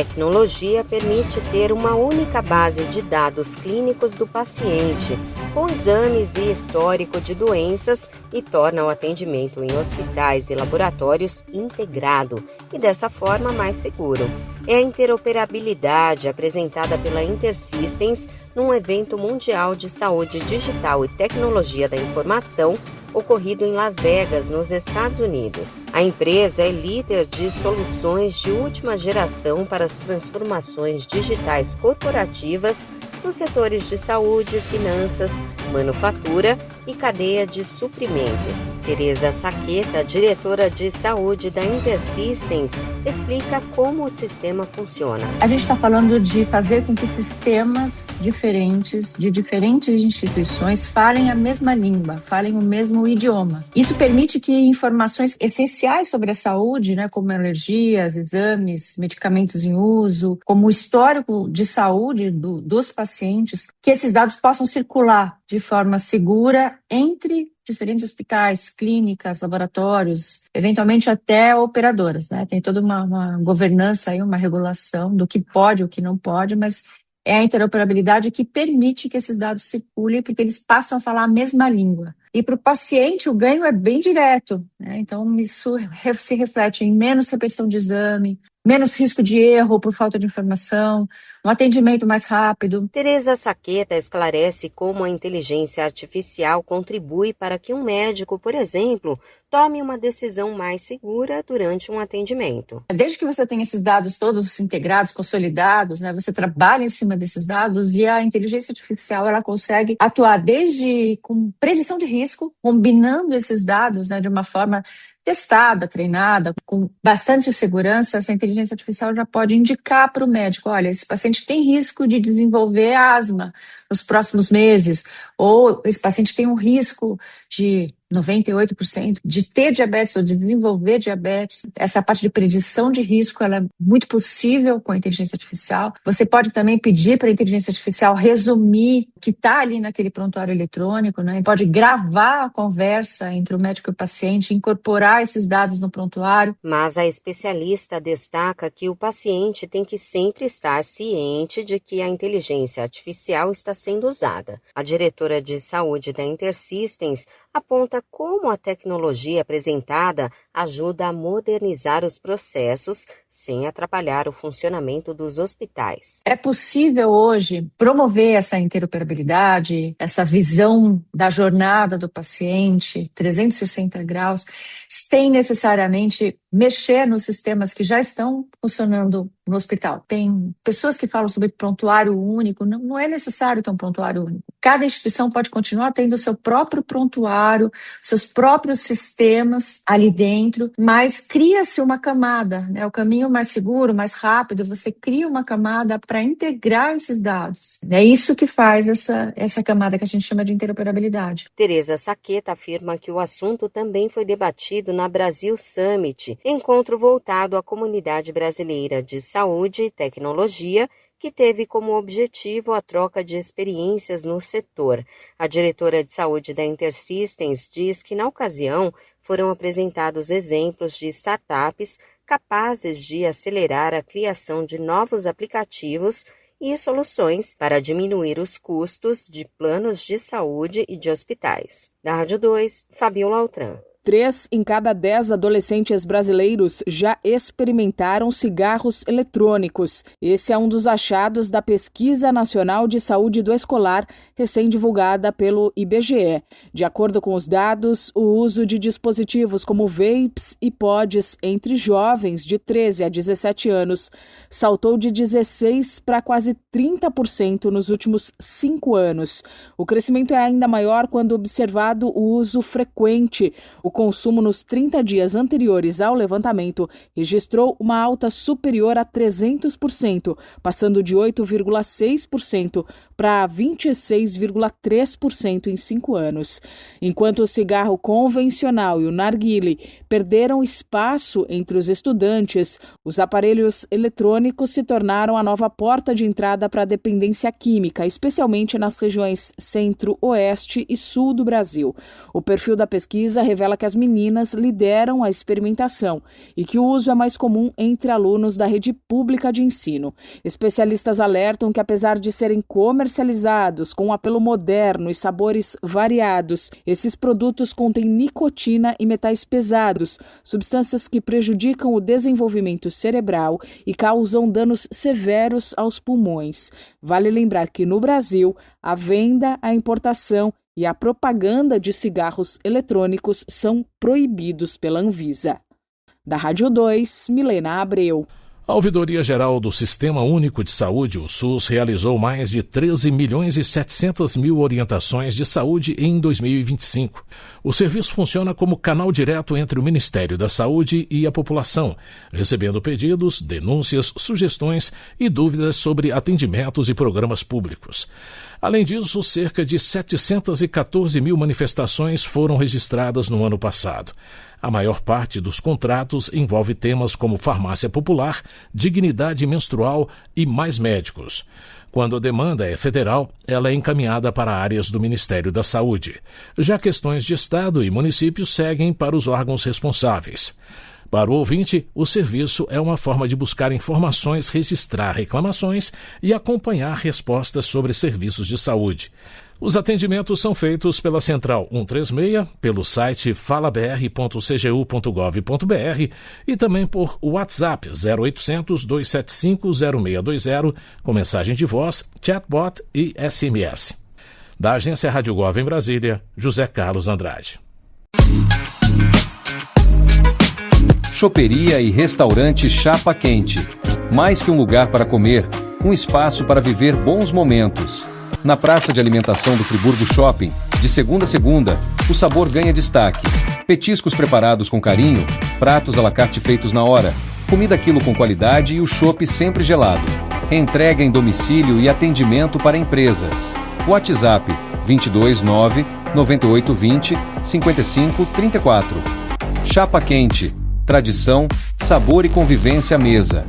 tecnologia permite ter uma única base de dados clínicos do paciente, com exames e histórico de doenças, e torna o atendimento em hospitais e laboratórios integrado e, dessa forma, mais seguro. É a interoperabilidade apresentada pela InterSystems num evento mundial de saúde digital e tecnologia da informação ocorrido em Las Vegas, nos Estados Unidos. A empresa é líder de soluções de última geração para as transformações digitais corporativas nos setores de saúde, finanças, manufatura e cadeia de suprimentos. Tereza Saqueta, diretora de saúde da InterSystems, explica como o sistema funciona. A gente está falando de fazer com que sistemas diferentes, de diferentes instituições, falem a mesma língua, falem o mesmo idioma. Isso permite que informações essenciais sobre a saúde, como alergias, exames, medicamentos em uso, como o histórico de saúde dos pacientes, que esses dados possam circular de forma segura entre diferentes hospitais, clínicas, laboratórios, eventualmente até operadoras. Tem toda uma governança, uma regulação do que pode e o que não pode, mas é a interoperabilidade que permite que esses dados circulem, porque eles passam a falar a mesma língua. E para o paciente o ganho é bem direto. Então isso se reflete em menos repetição de exame, menos risco de erro por falta de informação, um atendimento mais rápido. Tereza Saqueta esclarece como a inteligência artificial contribui para que um médico, por exemplo, tome uma decisão mais segura durante um atendimento. Desde que você tenha esses dados todos integrados, consolidados, você trabalha em cima desses dados, e a inteligência artificial ela consegue atuar desde com predição de risco, combinando esses dados de uma forma testada, treinada, com bastante segurança. Essa inteligência artificial já pode indicar para o médico: olha, esse paciente tem risco de desenvolver asma nos próximos meses, ou esse paciente tem um risco de 98% de ter diabetes ou de desenvolver diabetes. Essa parte de predição de risco ela é muito possível com a inteligência artificial. Você pode também pedir para a inteligência artificial resumir o que está ali naquele prontuário eletrônico, Pode gravar a conversa entre o médico e o paciente, incorporar esses dados no prontuário. Mas a especialista destaca que o paciente tem que sempre estar ciente de que a inteligência artificial está sendo usada. A diretora de saúde da InterSystems aponta como a tecnologia apresentada ajuda a modernizar os processos sem atrapalhar o funcionamento dos hospitais. É possível hoje promover essa interoperabilidade, essa visão da jornada do paciente, 360 graus, sem necessariamente mexer nos sistemas que já estão funcionando no hospital. Tem pessoas que falam sobre prontuário único, não é necessário ter um prontuário único. Cada instituição pode continuar tendo o seu próprio prontuário, seus próprios sistemas ali dentro, mas cria-se uma camada, o caminho mais seguro, mais rápido, você cria uma camada para integrar esses dados. É isso que faz essa camada que a gente chama de interoperabilidade. Tereza Saqueta afirma que o assunto também foi debatido na Brasil Summit, encontro voltado à comunidade brasileira de saúde e tecnologia, que teve como objetivo a troca de experiências no setor. A diretora de saúde da InterSystems diz que, na ocasião, foram apresentados exemplos de startups capazes de acelerar a criação de novos aplicativos e soluções para diminuir os custos de planos de saúde e de hospitais. Da Rádio 2, Fabiola Altran. 3 em cada 10 adolescentes brasileiros já experimentaram cigarros eletrônicos. Esse é um dos achados da Pesquisa Nacional de Saúde do Escolar, recém-divulgada pelo IBGE. De acordo com os dados, o uso de dispositivos como vapes e pods entre jovens de 13 a 17 anos saltou de 16% para quase 30% nos últimos 5 anos. O crescimento é ainda maior quando observado o uso frequente. O consumo nos 30 dias anteriores ao levantamento registrou uma alta superior a 300%, passando de 8,6% para 26,3% em 5 anos. Enquanto o cigarro convencional e o narguile perderam espaço entre os estudantes, os aparelhos eletrônicos se tornaram a nova porta de entrada para a dependência química, especialmente nas regiões centro, oeste e sul do Brasil. O perfil da pesquisa revela que as meninas lideram a experimentação e que o uso é mais comum entre alunos da rede pública de ensino. Especialistas alertam que, apesar de serem comercializados com um apelo moderno e sabores variados, esses produtos contêm nicotina e metais pesados, substâncias que prejudicam o desenvolvimento cerebral e causam danos severos aos pulmões. Vale lembrar que no Brasil, a venda, a importação e a propaganda de cigarros eletrônicos são proibidos pela Anvisa. Da Rádio 2, Milena Abreu. A Ouvidoria Geral do Sistema Único de Saúde, o SUS, realizou mais de 13 milhões e 700 mil orientações de saúde em 2025. O serviço funciona como canal direto entre o Ministério da Saúde e a população, recebendo pedidos, denúncias, sugestões e dúvidas sobre atendimentos e programas públicos. Além disso, cerca de 714 mil manifestações foram registradas no ano passado. A maior parte dos contratos envolve temas como farmácia popular, dignidade menstrual e mais médicos. Quando a demanda é federal, ela é encaminhada para áreas do Ministério da Saúde. Já questões de Estado e municípios seguem para os órgãos responsáveis. Para o ouvinte, o serviço é uma forma de buscar informações, registrar reclamações e acompanhar respostas sobre serviços de saúde. Os atendimentos são feitos pela Central 136, pelo site falabr.cgu.gov.br e também por WhatsApp 0800 275 0620, com mensagem de voz, chatbot e SMS. Da Agência Rádio Gov em Brasília, José Carlos Andrade. Choperia e restaurante Chapa Quente. Mais que um lugar para comer, um espaço para viver bons momentos. Na praça de alimentação do Friburgo Shopping, de segunda a segunda, o sabor ganha destaque. Petiscos preparados com carinho, pratos à la carte feitos na hora, comida quilo com qualidade e o chopp sempre gelado. Entrega em domicílio e atendimento para empresas. WhatsApp 229 9820 5534. Chapa Quente. Tradição, sabor e convivência à mesa.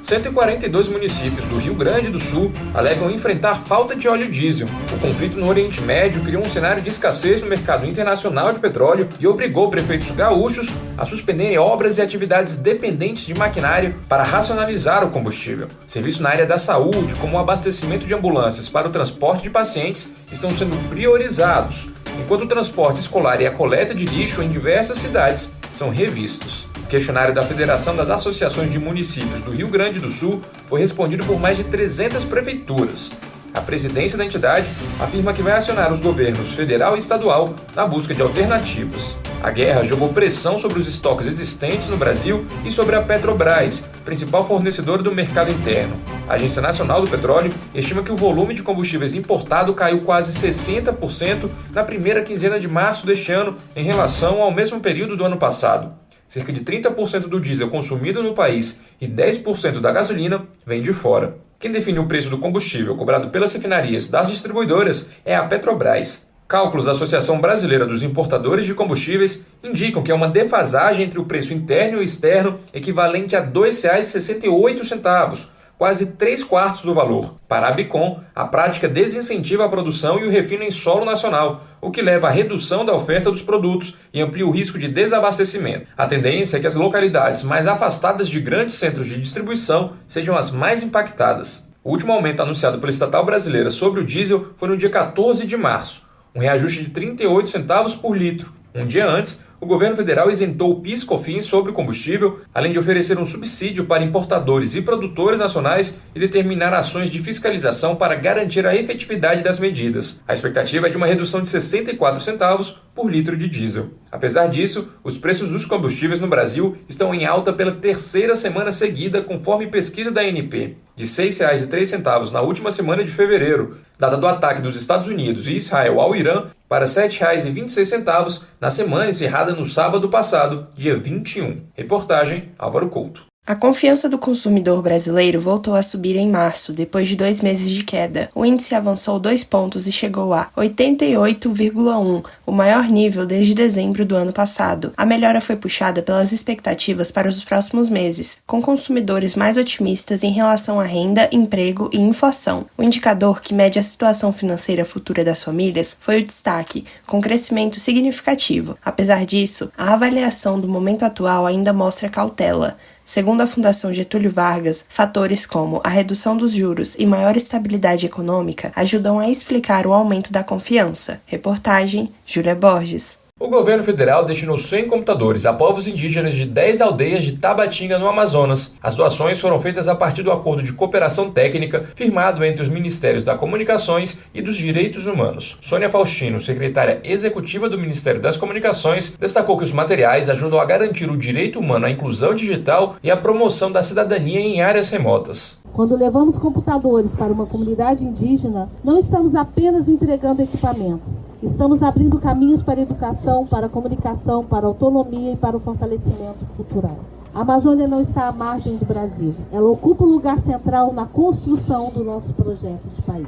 142 municípios do Rio Grande do Sul alegam enfrentar falta de óleo diesel. O conflito no Oriente Médio criou um cenário de escassez no mercado internacional de petróleo e obrigou prefeitos gaúchos a suspenderem obras e atividades dependentes de maquinário para racionalizar o combustível. Serviços na área da saúde, como o abastecimento de ambulâncias para o transporte de pacientes, estão sendo priorizados, enquanto o transporte escolar e a coleta de lixo em diversas cidades são revistos. O questionário da Federação das Associações de Municípios do Rio Grande do Sul foi respondido por mais de 300 prefeituras. A presidência da entidade afirma que vai acionar os governos federal e estadual na busca de alternativas. A guerra jogou pressão sobre os estoques existentes no Brasil e sobre a Petrobras, principal fornecedora do mercado interno. A Agência Nacional do Petróleo estima que o volume de combustíveis importado caiu quase 60% na primeira quinzena de março deste ano em relação ao mesmo período do ano passado. Cerca de 30% do diesel consumido no país e 10% da gasolina vem de fora. Quem define o preço do combustível cobrado pelas refinarias das distribuidoras é a Petrobras. Cálculos da Associação Brasileira dos Importadores de Combustíveis indicam que há uma defasagem entre o preço interno e o externo equivalente a R$ 2,68, quase 3/4 do valor. Para a Bicom, a prática desincentiva a produção e o refino em solo nacional, o que leva à redução da oferta dos produtos e amplia o risco de desabastecimento. A tendência é que as localidades mais afastadas de grandes centros de distribuição sejam as mais impactadas. O último aumento anunciado pela estatal brasileira sobre o diesel foi no dia 14 de março, um reajuste de 38 centavos por litro. Um dia antes, o governo federal isentou o PIS/COFINS sobre o combustível, além de oferecer um subsídio para importadores e produtores nacionais e determinar ações de fiscalização para garantir a efetividade das medidas. A expectativa é de uma redução de 64 centavos por litro de diesel. Apesar disso, os preços dos combustíveis no Brasil estão em alta pela terceira semana seguida, conforme pesquisa da ANP. De R$ 6,03 na última semana de fevereiro, data do ataque dos Estados Unidos e Israel ao Irã, para R$ 7,26 na semana encerrada no sábado passado, dia 21. Reportagem Álvaro Couto. A confiança do consumidor brasileiro voltou a subir em março, depois de 2 meses de queda. O índice avançou 2 pontos e chegou a 88,1, o maior nível desde dezembro do ano passado. A melhora foi puxada pelas expectativas para os próximos meses, com consumidores mais otimistas em relação à renda, emprego e inflação. O indicador que mede a situação financeira futura das famílias foi o destaque, com crescimento significativo. Apesar disso, a avaliação do momento atual ainda mostra cautela. Segundo a Fundação Getúlio Vargas, fatores como a redução dos juros e maior estabilidade econômica ajudam a explicar o aumento da confiança. Reportagem, Júlia Borges. O governo federal destinou 100 computadores a povos indígenas de 10 aldeias de Tabatinga, no Amazonas. As doações foram feitas a partir do acordo de cooperação técnica firmado entre os Ministérios das Comunicações e dos Direitos Humanos. Sônia Faustino, secretária executiva do Ministério das Comunicações, destacou que os materiais ajudam a garantir o direito humano à inclusão digital e à promoção da cidadania em áreas remotas. Quando levamos computadores para uma comunidade indígena, não estamos apenas entregando equipamentos. Estamos abrindo caminhos para a educação, para a comunicação, para a autonomia e para o fortalecimento cultural. A Amazônia não está à margem do Brasil. Ela ocupa um lugar central na construção do nosso projeto de país.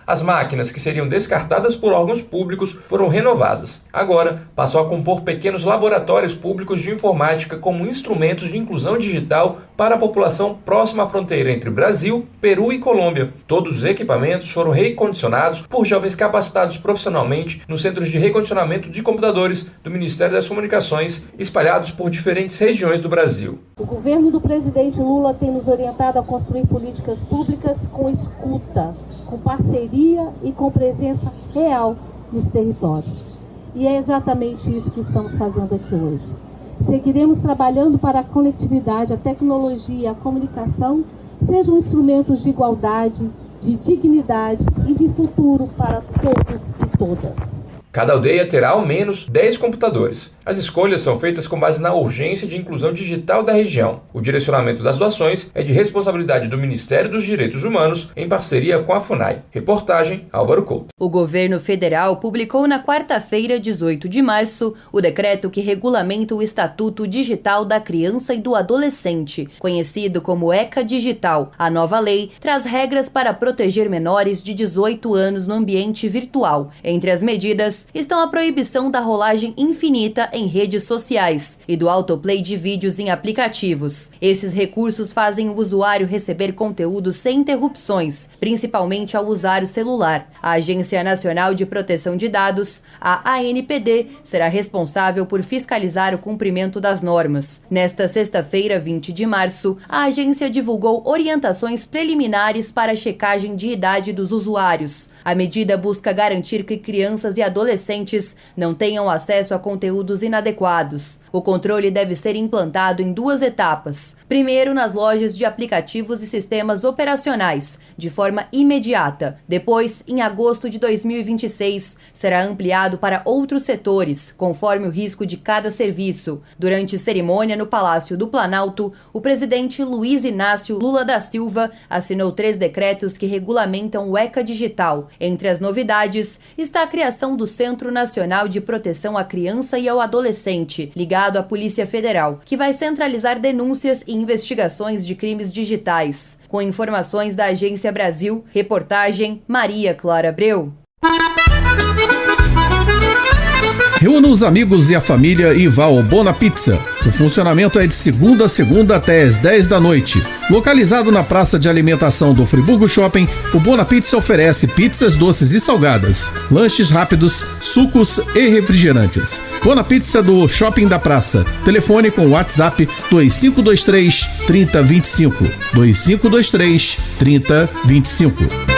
As máquinas que seriam descartadas por órgãos públicos foram renovadas. Agora, passam a compor pequenos laboratórios públicos de informática como instrumentos de inclusão digital para a população próxima à fronteira entre Brasil, Peru e Colômbia. Todos os equipamentos foram recondicionados por jovens capacitados profissionalmente nos centros de recondicionamento de computadores do Ministério das Comunicações, espalhados por diferentes regiões do Brasil. O governo do presidente Lula tem nos orientado a construir políticas públicas com escuta, com parceria e com presença real nos territórios. E é exatamente isso que estamos fazendo aqui hoje. Seguiremos trabalhando para a conectividade, a tecnologia e a comunicação sejam instrumentos de igualdade, de dignidade e de futuro para todos e todas. Cada aldeia terá ao menos 10 computadores. As escolhas são feitas com base na urgência de inclusão digital da região. O direcionamento das doações é de responsabilidade do Ministério dos Direitos Humanos, em parceria com a FUNAI. Reportagem, Álvaro Couto. O governo federal publicou na quarta-feira, 18 de março, o decreto que regulamenta o Estatuto Digital da Criança e do Adolescente, conhecido como ECA Digital. A nova lei traz regras para proteger menores de 18 anos no ambiente virtual. Entre as medidas estão a proibição da rolagem infinita em redes sociais e do autoplay de vídeos em aplicativos. Esses recursos fazem o usuário receber conteúdo sem interrupções, principalmente ao usar o celular. A Agência Nacional de Proteção de Dados, a ANPD, será responsável por fiscalizar o cumprimento das normas. Nesta sexta-feira, 20 de março, a agência divulgou orientações preliminares para a checagem de idade dos usuários. A medida busca garantir que crianças e adolescentes não tenham acesso a conteúdos inadequados. O controle deve ser implantado em 2 etapas. Primeiro, nas lojas de aplicativos e sistemas operacionais, de forma imediata. Depois, em agosto de 2026, será ampliado para outros setores, conforme o risco de cada serviço. Durante cerimônia no Palácio do Planalto, o presidente Luiz Inácio Lula da Silva assinou 3 decretos que regulamentam o ECA Digital. Entre as novidades está a criação do Centro Nacional de Proteção à Criança e ao Adolescente, ligado à Polícia Federal, que vai centralizar denúncias e investigações de crimes digitais. Com informações da Agência Brasil, reportagem Maria Clara Abreu. Reúna os amigos e a família e vá ao Bona Pizza. O funcionamento é de segunda a segunda até às 10 da noite. Localizado na praça de alimentação do Friburgo Shopping, o Bona Pizza oferece pizzas doces e salgadas, lanches rápidos, sucos e refrigerantes. Bona Pizza do Shopping da Praça. Telefone com WhatsApp 2523 3025. 2523 3025.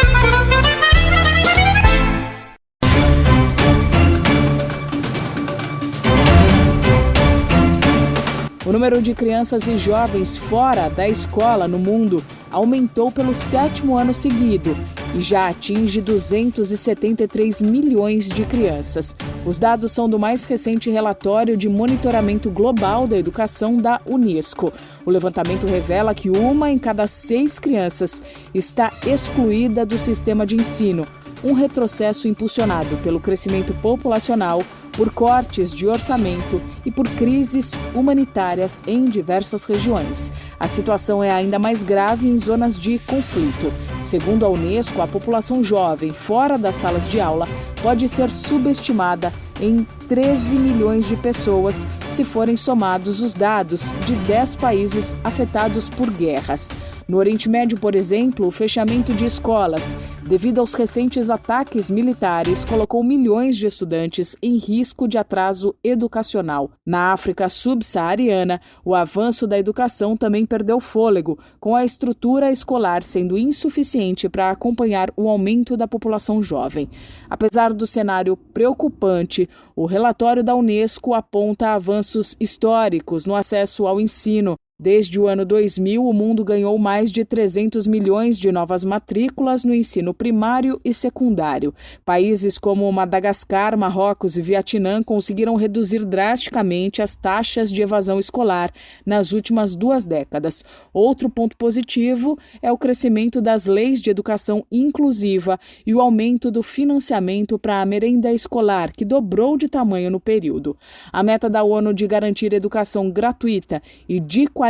O número de crianças e jovens fora da escola no mundo aumentou pelo 7º ano seguido e já atinge 273 milhões de crianças. Os dados são do mais recente relatório de monitoramento global da educação da Unesco. O levantamento revela que 1 em cada 6 crianças está excluída do sistema de ensino. um retrocesso impulsionado pelo crescimento populacional, por cortes de orçamento e por crises humanitárias em diversas regiões. A situação é ainda mais grave em zonas de conflito. Segundo a Unesco, a população jovem fora das salas de aula pode ser subestimada em 13 milhões de pessoas se forem somados os dados de 10 países afetados por guerras. No Oriente Médio, por exemplo, o fechamento de escolas, devido aos recentes ataques militares, colocou milhões de estudantes em risco de atraso educacional. Na África subsaariana, o avanço da educação também perdeu fôlego, com a estrutura escolar sendo insuficiente para acompanhar o aumento da população jovem. Apesar do cenário preocupante, o relatório da Unesco aponta avanços históricos no acesso ao ensino. Desde o ano 2000, o mundo ganhou mais de 300 milhões de novas matrículas no ensino primário e secundário. Países como Madagascar, Marrocos e Vietnã conseguiram reduzir drasticamente as taxas de evasão escolar nas últimas 2 décadas. Outro ponto positivo é o crescimento das leis de educação inclusiva e o aumento do financiamento para a merenda escolar, que dobrou de tamanho no período. A meta da ONU de garantir educação gratuita e de qualidade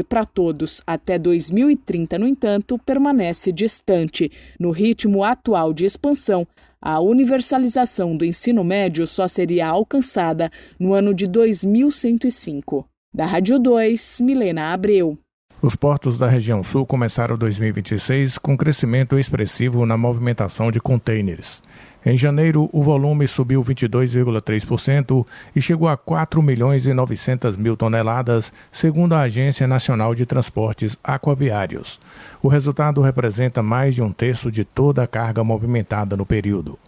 para todos até 2030, no entanto, permanece distante. No ritmo atual de expansão, a universalização do ensino médio só seria alcançada no ano de 2105. Da Rádio 2, Milena Abreu. Os portos da região sul começaram 2026 com crescimento expressivo na movimentação de contêineres. Em janeiro, o volume subiu 22,3% e chegou a 4.900.000 toneladas, segundo a Agência Nacional de Transportes Aquaviários. O resultado representa mais de 1/3 de toda a carga movimentada no período.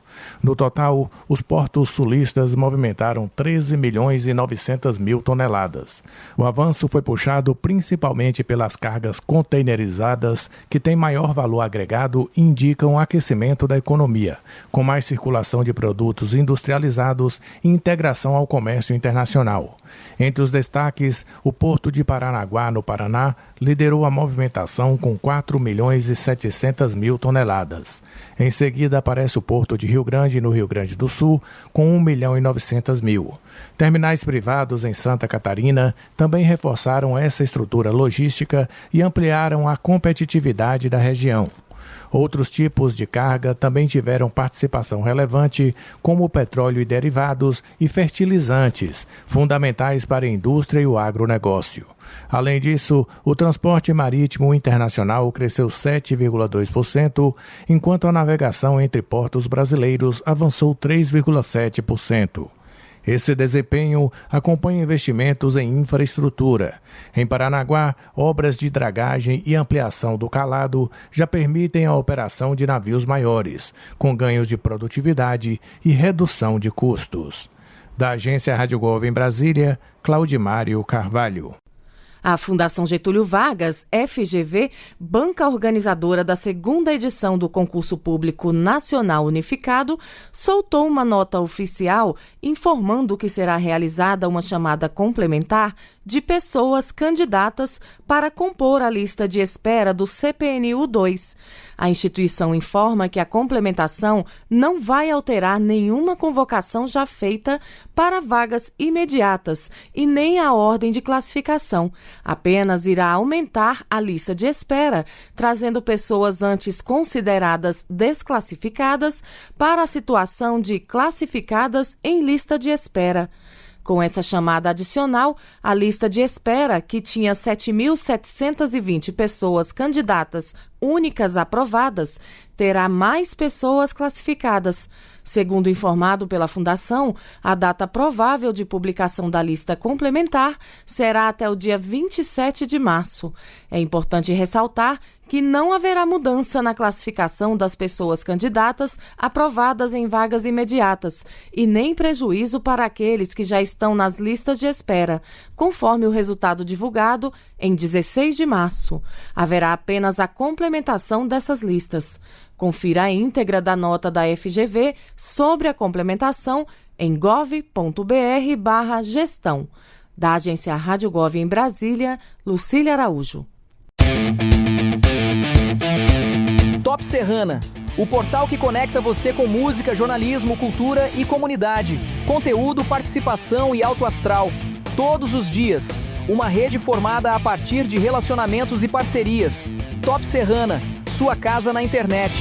No total, os portos sulistas movimentaram 13.900.000 toneladas. O avanço foi puxado principalmente pelas cargas containerizadas, que têm maior valor agregado e indicam aquecimento da economia, com mais circulação de produtos industrializados e integração ao comércio internacional. Entre os destaques, o Porto de Paranaguá, no Paraná, liderou a movimentação com 4.700.000 toneladas. Em seguida, aparece o Porto de Rio Grande, no Rio Grande do Sul, com 1.900.000. Terminais privados em Santa Catarina também reforçaram essa estrutura logística e ampliaram a competitividade da região. Outros tipos de carga também tiveram participação relevante, como o petróleo e derivados e fertilizantes, fundamentais para a indústria e o agronegócio. Além disso, o transporte marítimo internacional cresceu 7,2%, enquanto a navegação entre portos brasileiros avançou 3,7%. Esse desempenho acompanha investimentos em infraestrutura. Em Paranaguá, obras de dragagem e ampliação do calado já permitem a operação de navios maiores, com ganhos de produtividade e redução de custos. Da Agência Rádio Gov em Brasília, Claudimário Carvalho. A Fundação Getúlio Vargas, FGV, banca organizadora da 2ª edição do Concurso Público Nacional Unificado, soltou uma nota oficial informando que será realizada uma chamada complementar de pessoas candidatas para compor a lista de espera do CPNU-2. A instituição informa que a complementação não vai alterar nenhuma convocação já feita para vagas imediatas e nem a ordem de classificação. Apenas irá aumentar a lista de espera, trazendo pessoas antes consideradas desclassificadas para a situação de classificadas em lista de espera. Com essa chamada adicional, a lista de espera, que tinha 7.720 pessoas candidatas únicas aprovadas, terá mais pessoas classificadas. Segundo informado pela Fundação, a data provável de publicação da lista complementar será até o dia 27 de março. É importante ressaltar que não haverá mudança na classificação das pessoas candidatas aprovadas em vagas imediatas e nem prejuízo para aqueles que já estão nas listas de espera, conforme o resultado divulgado em 16 de março. Haverá apenas a complementação dessas listas. Confira a íntegra da nota da FGV sobre a complementação em gov.br/gestão. Da Agência Rádio Gov em Brasília, Lucília Araújo. Top Serrana. o portal que conecta você com música, jornalismo, cultura e comunidade. Conteúdo, participação e alto astral. Todos os dias. Uma rede formada a partir de relacionamentos e parcerias. Top Serrana, sua casa na internet.